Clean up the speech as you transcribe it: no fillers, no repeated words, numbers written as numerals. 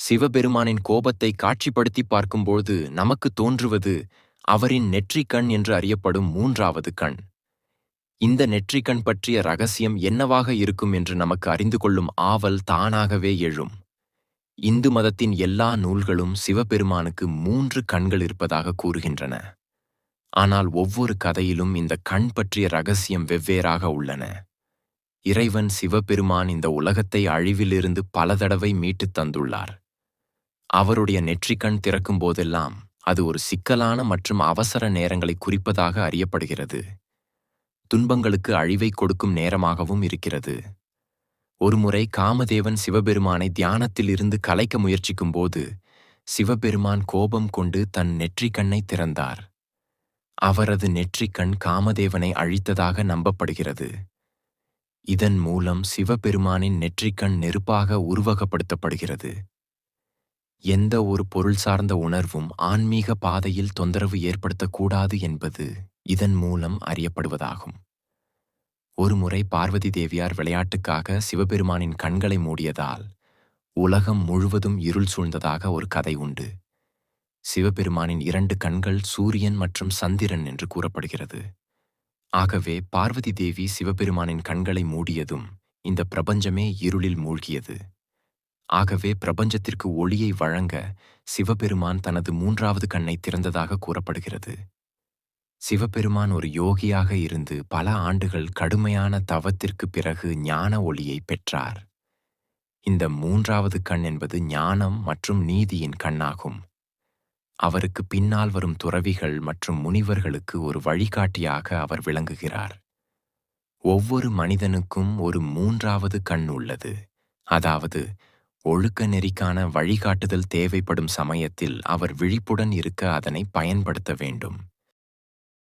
சிவபெருமானின் கோபத்தை காட்சிப்படுத்தி பார்க்கும்போது நமக்கு தோன்றுவது அவரின் நெற்றிக்கண் என்று அறியப்படும் மூன்றாவது கண். இந்த நெற்றிக்கண் பற்றிய ரகசியம் என்னவாக இருக்கும் என்று நமக்கு அறிந்து கொள்ளும் ஆவல் தானாகவே எழும். இந்து மதத்தின் எல்லா நூல்களும் சிவபெருமானுக்கு 3 கண்கள் இருப்பதாக கூறுகின்றன. ஆனால் ஒவ்வொரு கதையிலும் இந்த கண் பற்றிய ரகசியம் வெவ்வேறாக உள்ளன. இறைவன் சிவபெருமான் இந்த உலகத்தை அழிவிலிருந்து பல தடவை மீட்டுத் தந்துள்ளார். அவருடைய நெற்றிக்கண் திறக்கும் போதெல்லாம் அது ஒரு சிக்கலான மற்றும் அவசர நேரங்களை குறிப்பதாக அறியப்படுகிறது. துன்பங்களுக்கு அழிவை கொடுக்கும் நேரமாகவும் இருக்கிறது. ஒருமுறை காமதேவன் சிவபெருமானை தியானத்தில் இருந்து கலைக்க முயற்சிக்கும்போது சிவபெருமான் கோபம் கொண்டு தன் நெற்றிக்கண்ணை திறந்தார். அவரது நெற்றிக்கண் காமதேவனை அழித்ததாக நம்பப்படுகிறது. இதன் மூலம் சிவபெருமானின் நெற்றிக்கண் நெருப்பாக உருவகப்படுத்தப்படுகிறது. எந்த ஒரு பொருள் சார்ந்த உணர்வும் ஆன்மீக பாதையில் தொந்தரவு ஏற்படுத்தக்கூடாது என்பது இதன் மூலம் அறியப்படுவதாகும். ஒருமுறை பார்வதி தேவியார் விளையாட்டுக்காக சிவபெருமானின் கண்களை மூடியதால் உலகம் முழுவதும் இருள் சூழ்ந்ததாக ஒரு கதை உண்டு. சிவபெருமானின் 2 கண்கள் சூரியன் மற்றும் சந்திரன் என்று கூறப்படுகிறது. ஆகவே பார்வதி தேவி சிவபெருமானின் கண்களை மூடியதும் இந்த பிரபஞ்சமே இருளில் மூழ்கியது. ஆகவே பிரபஞ்சத்திற்கு ஒளியை வழங்க சிவபெருமான் தனது 3வது கண்ணை திறந்ததாக கூறப்படுகிறது. சிவபெருமான் ஒரு யோகியாக இருந்து பல ஆண்டுகள் கடுமையான தவத்திற்கு பிறகு ஞான ஒளியை பெற்றார். இந்த 3வது கண் என்பது ஞானம் மற்றும் நீதியின் கண்ணாகும். அவருக்கு பின்னால் வரும் துறவிகள் மற்றும் முனிவர்களுக்கு ஒரு வழிகாட்டியாக அவர் விளங்குகிறார். ஒவ்வொரு மனிதனுக்கும் ஒரு 3வது கண் உள்ளது. அதாவது ஒழுக்க நெறிக்கான வழிகாட்டுதல் தேவைப்படும் சமயத்தில் அவர் விழிப்புடன் இருக்க அதனை பயன்படுத்த வேண்டும்.